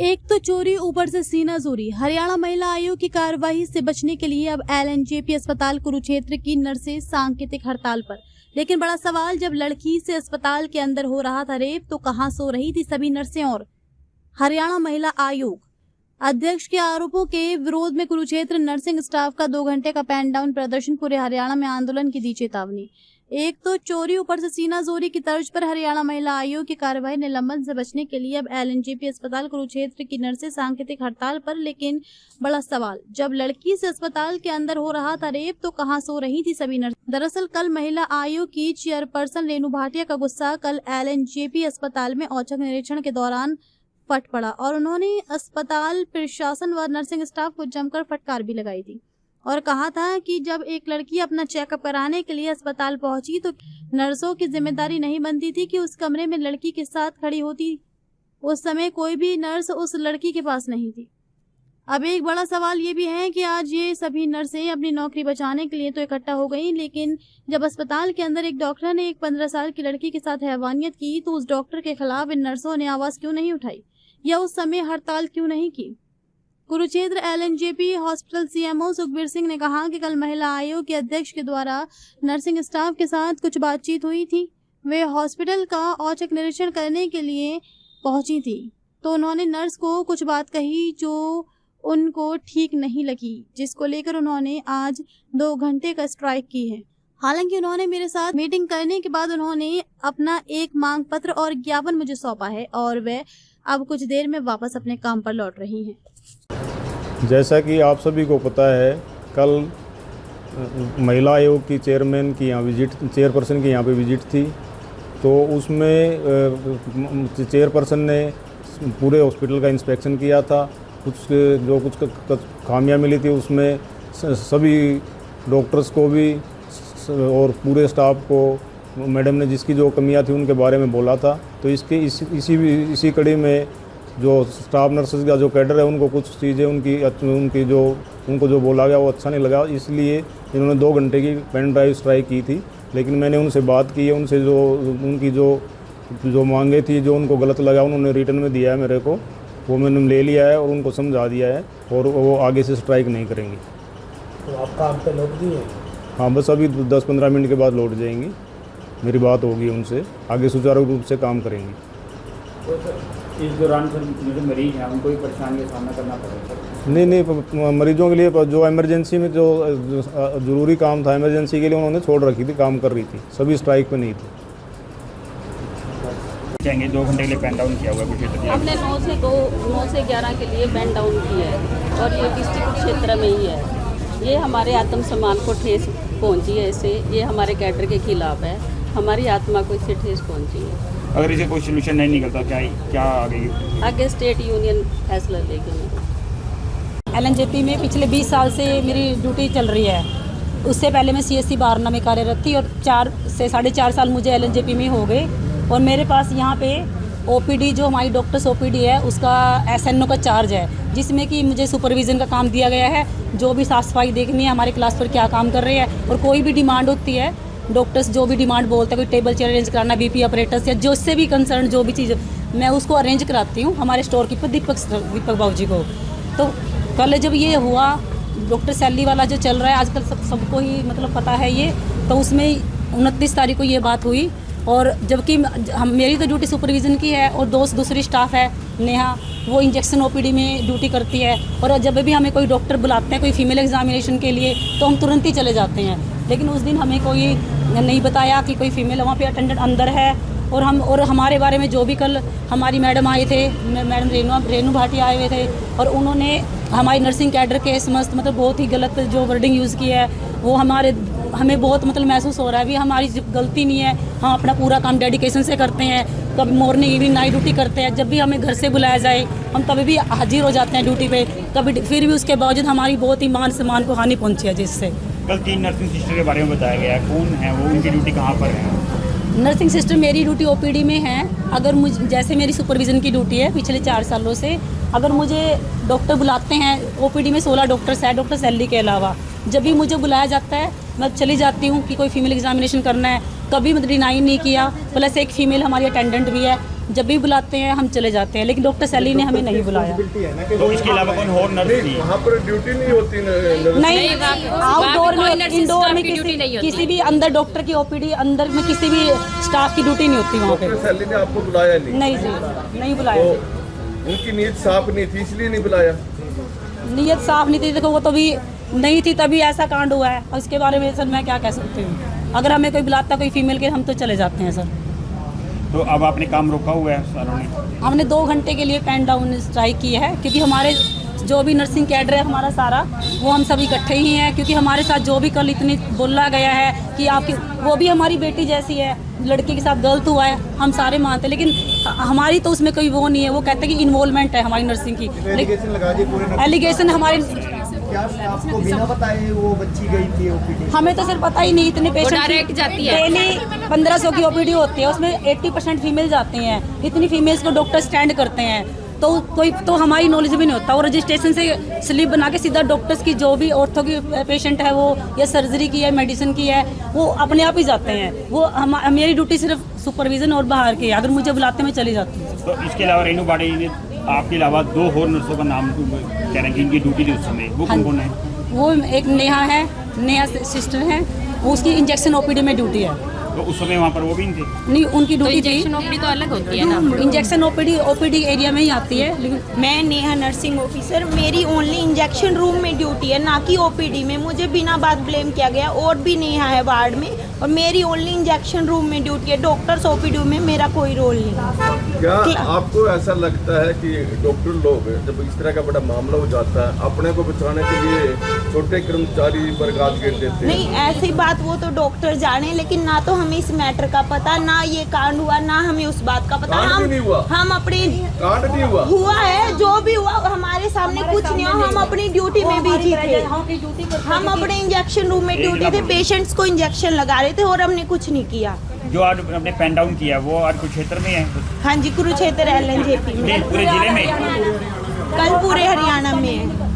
एक तो चोरी, ऊपर से सीना जोरी। हरियाणा महिला आयोग की कार्यवाही से बचने के लिए अब एलएनजेपी अस्पताल कुरुक्षेत्र की नर्सें सांकेतिक हड़ताल पर। लेकिन बड़ा सवाल, जब लड़की से अस्पताल के अंदर हो रहा था रेप, तो कहां सो रही थी सभी नर्सें? और हरियाणा महिला आयोग अध्यक्ष के आरोपों के विरोध में कुरुक्षेत्र नर्सिंग स्टाफ का 2 घंटे का पेन डाउन प्रदर्शन, पूरे हरियाणा में आंदोलन की दी चेतावनी। एक तो चोरी, ऊपर से सीना जोरी की तर्ज पर हरियाणा महिला आयोग की कार्यवाही निलंबन से बचने के लिए अब एलएनजेपी अस्पताल कुरुक्षेत्र की नर्सें सांकेतिक हड़ताल पर। लेकिन बड़ा सवाल, जब लड़की से अस्पताल के अंदर हो रहा था रेप, तो कहां सो रही थी सभी नर्स? दरअसल कल महिला आयोग की चेयरपर्सन रेणु भाटिया का गुस्सा कल एलएनजेपी अस्पताल में औचक निरीक्षण के दौरान फट पड़ा और उन्होंने अस्पताल प्रशासन व नर्सिंग स्टाफ को जमकर फटकार भी लगाई थी और कहा था कि जब एक लड़की अपना चेकअप कराने के लिए अस्पताल पहुंची तो नर्सों की जिम्मेदारी नहीं बनती थी कि उस कमरे में लड़की के साथ खड़ी होती। उस समय कोई भी नर्स उस लड़की के पास नहीं थी। अब एक बड़ा सवाल ये भी है कि आज ये सभी नर्सें अपनी नौकरी बचाने के लिए तो इकट्ठा हो गई, लेकिन जब अस्पताल के अंदर एक डॉक्टर ने एक 15 साल की लड़की के साथ हैवानियत की तो उस डॉक्टर के खिलाफ इन नर्सों ने आवाज क्यों नहीं उठाई या उस समय हड़ताल क्यों नहीं की? Kurukshetra LNJP hospital CMO Sukhbir Singh ने कहा कि कल महिला आयोग के अध्यक्ष के द्वारा नर्सिंग स्टाफ के साथ कुछ बातचीत हुई थी। वे हॉस्पिटल का औचक निरीक्षण करने के लिए पहुंची थी तो उन्होंने नर्स को कुछ बात कही जो उनको ठीक नहीं लगी, जिसको लेकर उन्होंने आज 2 घंटे का स्ट्राइक की है। हालांकि उन्होंने मेरे साथ मीटिंग करने के बाद उन्होंने अपना एक मांग पत्र और ज्ञापन मुझे सौंपा है और वे अब कुछ देर में वापस अपने काम पर लौट रही हैं। जैसा कि आप सभी को पता है, कल महिला आयोग की चेयरपर्सन की यहाँ पे विजिट थी, तो उसमें चेयरपर्सन ने पूरे हॉस्पिटल का इंस्पेक्शन किया था। कुछ खामियां मिली थी उसमें सभी डॉक्टर्स को भी और पूरे स्टाफ को मैडम ने जिसकी जो कमियां थी उनके बारे में बोला था। तो इसी कड़ी में जो स्टाफ नर्सेज का जो कैडर है उनको कुछ चीज़ें उनको जो बोला गया वो अच्छा नहीं लगा, इसलिए इन्होंने 2 घंटे की पेन ड्राइव स्ट्राइक की थी। लेकिन मैंने उनसे बात की है, उनसे उनकी जो मांगे थी, जो उनको गलत लगा उन्होंने रिटर्न में दिया है मेरे को, वो मैंने ले लिया है और उनको समझा दिया है और वो आगे से स्ट्राइक नहीं करेंगी। तो आप काम पे लौट गई है? हाँ, बस अभी 10-15 मिनट के बाद लौट जाएंगी। मेरी बात होगी उनसे, आगे सुचारू रूप से काम करेंगी। तो इस दौरान जो मरीज हैं उनको भी परेशानी का सामना करना पड़ेगा? नहीं, मरीजों के लिए जो इमरजेंसी में जो ज़रूरी काम था, इमरजेंसी के लिए उन्होंने छोड़ रखी थी, काम कर रही थी, सभी स्ट्राइक पे नहीं थी। 2 घंटे के लिए पेन डाउन किया हुआ है। हमने 9 से 11 के लिए पेन डाउन किया है और ये डिस्ट्रिक्ट क्षेत्र में ही है। ये हमारे आत्मसम्मान को ठेस पहुंची है, इससे ये हमारे कैडर के खिलाफ है, हमारी आत्मा को इससे ठेस पहुंची है। अगर इसे कोई सोल्यूशन नहीं निकलता क्या आगे स्टेट यूनियन फैसला लेगी। एलएनजेपी में पिछले 20 साल से मेरी ड्यूटी चल रही है। उससे पहले मैं सीएससी बारना में कार्यरत थी और 4 से 4.5 साल मुझे एलएनजेपी में हो गए। और मेरे पास यहाँ पे ओपीडी, जो हमारी डॉक्टर्स ओपीडी है, उसका एसएनओ का चार्ज है, जिसमें कि मुझे सुपरविज़न का काम दिया गया है। जो भी साफ़ सफाई देखनी है, हमारे क्लास पर क्या काम कर रहे हैं और कोई भी डिमांड होती है, डॉक्टर्स जो भी डिमांड बोलते हैं, कोई टेबल चेयर अरेंज कराना, बीपी ऑपरेटर्स या जो उससे भी कंसर्न जो भी चीज़, मैं उसको अरेंज कराती हूँ हमारे स्टोर कीपर दीपक बाबू जी को। तो कल जब ये हुआ, डॉक्टर सैली वाला जो चल रहा है आजकल सबको ही मतलब पता है ये, तो उसमें 29 तारीख को ये बात हुई। और जबकि मेरी तो ड्यूटी सुपरविज़न की है और दूसरी स्टाफ है नेहा, वो इंजेक्शन ओपीडी में ड्यूटी करती है। और जब भी हमें कोई डॉक्टर बुलाते हैं कोई फीमेल एग्जामिनेशन के लिए तो हम तुरंत ही चले जाते हैं। लेकिन उस दिन हमें कोई नहीं बताया कि कोई फीमेल वहाँ पे अटेंडेंट अंदर है। और हमारे बारे में जो भी कल हमारी मैडम आए थे, मैडम रेणु भाटिया आए हुए थे, और उन्होंने हमारी नर्सिंग कैडर के समस्त मतलब बहुत ही गलत जो वर्डिंग यूज़ की है, वो हमें बहुत मतलब महसूस हो रहा है भी हमारी गलती नहीं है। हम अपना पूरा काम डेडिकेशन से करते हैं, कभी मॉर्निंग इवनिंग नाइट ड्यूटी करते हैं। जब भी हमें घर से बुलाया जाए हम तभी भी हाजिर हो जाते हैं ड्यूटी पे, कभी फिर भी उसके बावजूद हमारी बहुत ही मान सम्मान को हानि पहुँची है। जिससे कल 3 नर्सिंग सिस्टर के बारे में बताया गया है, कौन है वो, उनकी ड्यूटी कहाँ पर है? नर्सिंग सिस्टर मेरी ड्यूटी ओपीडी में है। अगर जैसे मेरी सुपरविज़न की ड्यूटी है पिछले 4 सालों से, अगर मुझे डॉक्टर बुलाते हैं, ओपीडी में 16 डॉक्टर्स हैं डॉक्टर सैली के अलावा, जब भी मुझे बुलाया जाता है मैं चली जाती हूँ कि कोई फीमेल एग्जामिनेशन करना है, कभी मतलब डिनाई नहीं किया। प्लस एक फ़ीमेल हमारी अटेंडेंट भी है, जब भी बुलाते हैं हम चले जाते हैं, लेकिन डॉक्टर सैली ने हमें नहीं बुलाया। तो इसके अलावा कौन और नर्स थी? वहाँ पर ड्यूटी नहीं होती नहीं, आउटडोर में, इंडोर में किसी भी अंदर डॉक्टर की ओपीडी अंदर में किसी भी स्टाफ की ड्यूटी नहीं होती वहाँ पे। डॉक्टर सैली ने आपको बुलाया नहीं? नहीं जी, नहीं बुलाया। तो उनकी नीयत साफ नहीं थी इसलिए नहीं बुलाया? नीयत साफ नहीं थी, देखो वो तो भी नहीं थी तभी ऐसा कांड हुआ है, और इसके बारे में सर मैं क्या कह सकती हूँ। अगर हमें कोई बुलाता कोई फीमेल के हम तो चले जाते हैं सर। तो अब आपने काम रोका हुआ है सारों ने? हमने 2 घंटे के लिए पेन डाउन स्ट्राइक की है, क्योंकि हमारे जो भी नर्सिंग कैडर है हमारा सारा, वो हम सब इकट्ठे ही हैं, क्योंकि हमारे साथ जो भी कल इतनी बोला गया है कि आपकी वो भी हमारी बेटी जैसी है, लड़के के साथ गलत हुआ है हम सारे मानते हैं, लेकिन हमारी तो उसमें कोई वो नहीं है। वो कहते हैं कि इन्वॉल्वमेंट है हमारी नर्सिंग की, एलिगेशन हमारे आपको बिना बताए वो बच्ची गई थी ओपीडी? हमें तो सर पता ही नहीं, इतने पेशेंट डायरेक्ट जाती है। डेली 1500 की ओपीडी होती है, उसमें 80% फीमेल जाती हैं। इतनी फीमेल्स को डॉक्टर स्टैंड करते हैं, तो कोई तो हमारी नॉलेज भी नहीं होता। और रजिस्ट्रेशन से स्लिप बना के सीधा डॉक्टर्स की जो भी ऑर्थो की पेशेंट है वो या सर्जरी की है, मेडिसिन की है, वो अपने आप ही जाते हैं। वो मेरी ड्यूटी सिर्फ सुपरविजन और बाहर की है, अगर मुझे बुलाते मैं चली जाती हूँ। तो इसके अलावा रेनू बाड़ी ने आपके अलावा 2 और नर्सों का नाम कह रहे हैं जिनकी ड्यूटी थी उस समय, वो कौन कौन है? वो एक नेहा है, नेहा सिस्टर है, वो उसकी इंजेक्शन ओपीडी में ड्यूटी है। तो उस समय वहाँ पर वो भी नहीं थे? नहीं, उनकी ड्यूटी थी। इंजेक्शन ओपीडी तो अलग होती है ना? इंजेक्शन ओपीडी एरिया में ही आती है, लेकिन मैं नेहा नर्सिंग ऑफिसर, मेरी ओनली इंजेक्शन रूम में ड्यूटी है, ना कि ओपीडी में। मुझे बिना बात ब्लेम किया गया। और भी नेहा है वार्ड में, और मेरी ओनली इंजेक्शन रूम में ड्यूटी है। डॉक्टर्स ओपीडी में मेरा कोई रोल नहीं। क्या आपको ऐसा लगता है कि डॉक्टर लोग जब इस तरह का बड़ा मामला हो जाता है अपने को बचाने के लिए छोटे कर्मचारी बर्खास्त कर देते हैं? नहीं, ऐसी बात वो तो डॉक्टर जाने, लेकिन ना तो हमें इस मैटर का पता, ना ये कांड हुआ, ना हमें उस बात का पता। कांड भी नहीं हुआ? हम अपने कांड नहीं हुआ है, जो भी हुआ हमारे सामने कुछ नहीं हुआ। हम अपनी ड्यूटी में बिजी थे, हम अपने इंजेक्शन रूम में ड्यूटी थे, पेशेंट्स को इंजेक्शन लगा रहे थे, और हमने कुछ नहीं किया। जो आज आपने पेन डाउन किया वो आज कुरुक्षेत्र में है? हाँ जी, कुरुक्षेत्र LNJP में। नहीं, पूरे जिले में? कल पूरे हरियाणा में है।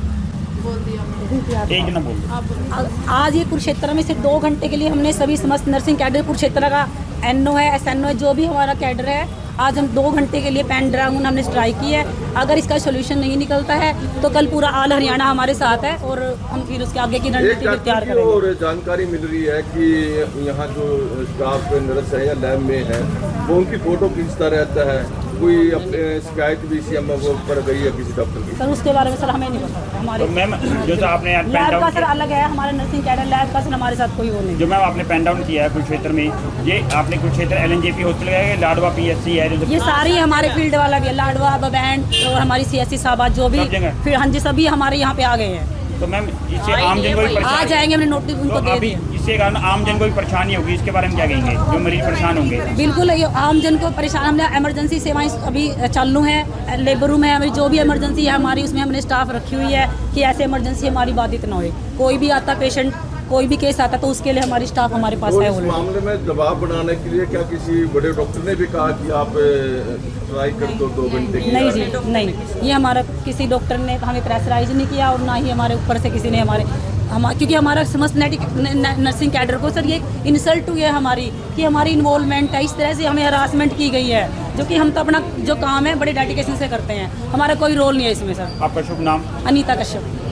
एक ना बोल। आज ये कुरुक्षेत्र में सिर्फ 2 घंटे के लिए हमने सभी समस्त नर्सिंग कैडर कुरुक्षेत्र का NO है, SNO है, जो भी हमारा कैडर है, आज हम 2 घंटे के लिए पेन ड्राउन हमने स्ट्राइक की है। अगर इसका सोल्यूशन नहीं निकलता है तो कल पूरा ऑल हरियाणा हमारे साथ है, और हम फिर उसके आगे की रणनीति तैयार करेंगे। और जानकारी मिल रही है कि यहाँ जो स्टाफ नर्स है या लैब में है वो उनकी फोटो खींचता रहता है, कोई अपने शिकायत भी CM को पर गई है किसी डॉक्टर की? सर उसके बारे में सर हमें नहीं पता। हमारे तो मैम जो आपने पेन लैब का डाउन सर अलग है, हमारा नर्सिंग कैडर लैब का सर हमारे साथ कोई वो नहीं। जो मैम आपने पेन डाउन किया है कुरुक्षेत्र में, ये आपने कुरुक्षेत्र LNJP हॉस्पिटल गया है, लाडवा PSC है जो? ये सारी हमारे फील्ड वाला भी है, लाडवा, बबैंड और हमारी CSC साहबा जो भी, फिर हाँ जी सभी हमारे यहाँ पे आ गए हैं। तो मैम इससे आम जन को भी आ परेशानी, जाएंगे, हमने नोटिस उनको तो दे अभी दिया। इससे कारण आम जन को भी परेशानी होगी, इसके बारे में क्या कहेंगे जो मरीज परेशान होंगे? बिल्कुल, ये आम जन को परेशान, हमने इमरजेंसी सेवाएं अभी चालू हैं, लेबर रूम है हमारी, जो भी इमरजेंसी है हमारी उसमें हमने स्टाफ रखी हुई है कि ऐसे इमरजेंसी हमारी बाधित ना हो। कोई भी आता पेशेंट, कोई भी केस आता तो उसके लिए हमारी स्टाफ हमारे पास तो है। इस मामले में दबाव बनाने के लिए क्या किसी बड़े डॉक्टर ने भी कहा कि आप ट्राई कर दो 2 घंटे की? नहीं जी, नहीं, ये हमारा किसी डॉक्टर ने हमें प्रेशराइज नहीं किया, और ना ही हमारे ऊपर से किसी ने क्योंकि हमारा समस्त नर्सिंग कैडर को सर ये इंसल्ट हुई है हमारी, कि हमारी इन्वॉल्वमेंट है, इस तरह से हमें हरासमेंट की गई है, जो कि हम तो अपना जो काम है बड़े डेडिकेशन से करते हैं, हमारा कोई रोल नहीं है इसमें सर। आपका शुभ नाम? अनीता कश्यप।